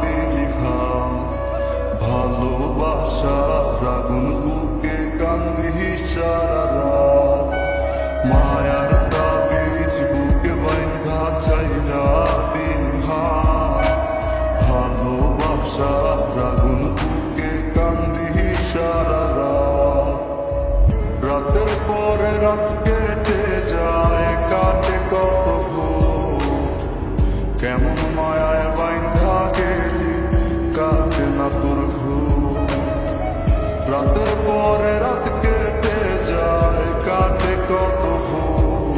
দিলি ঘাম, ভালোবাসার আগুন বুকে কান্দি সারা রাত, মায়ার তাবিজ বুকে বাইন্ধা চাইরা দিন ঘাম, ভালোবাসার আগুন বুকে কান্দি সারা রাত। রাতের পরে রাত কেটে যায়, কাটে কত ভোর, কেমন মায়ায় বাইন্ধা গেলি কাটে না তোর ঘুম। রাতের পরে রাত কেটে যায়, কাটে কত ভোর,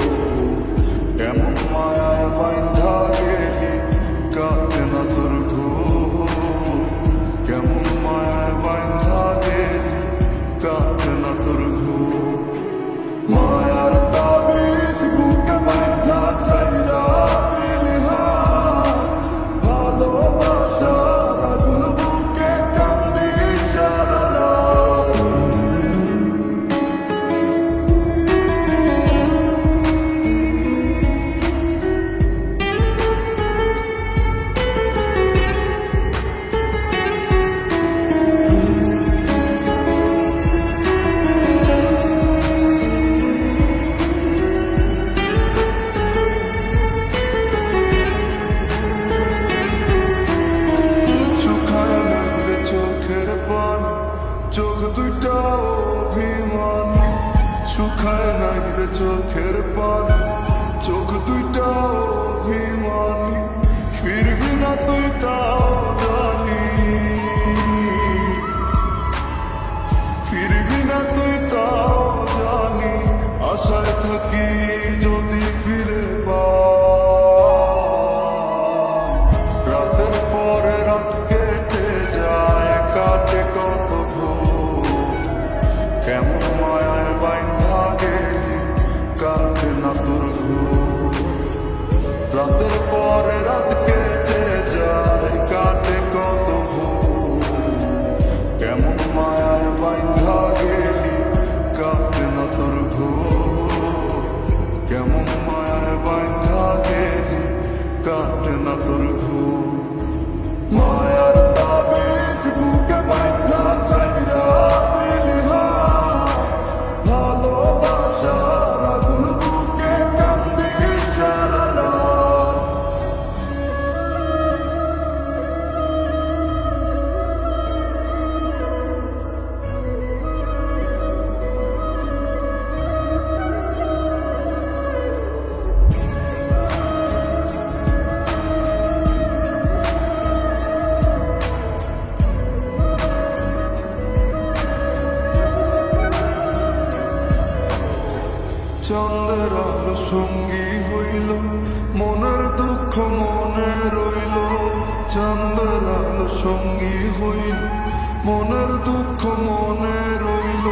কেমন মায়ায় বাইন্ধা গেলি কাটে না তোর ঘুম, কেমন মায়ায় বাইন্ধা গেলি কাটে না তোর ঘুম। মায়ার তাবিজ বুকে বাইন্ধা চাইরা দিলি হাত, ভালোবাসার আগুন বুকে কান্দি সারা রাত। চোখ দুইটা অভিমানী, শুকায় নাই রে চোখের পানি, চোখ দুইটা অভিমানী, ফিরবি না তুই তাও জানি, ফিরবি না তুই তাও জানি, আশায় থাকি যদি ফিরে পাই। রাতের পরে রাত কেটে যায়, কাটে কত ভোর, কেমন মায়ায় বাইন্ধা গেলি কাটে না তোর ঘুম। রাতের পরে রাত কেটে যায়, কাটে কত ভোর, কেমন মায়ায় বাইন্ধা গেলি কাটে না তোর ঘুম, কেমন মায়ায় বাইন্ধা গেলি কাটে না তোর ঘুম। মায়ার তাবিজ বুকে বাইন্ধা চাইরা দিলি হাত, ভালোবাসার আগুন বুকে কান্দি সারা রাত। চন্দ্রের আলো সঙ্গী হইল, মনের দুঃখ মনে রইল, চন্দ্রের আলো সঙ্গী হইল, মনের দুঃখ মনে রইল,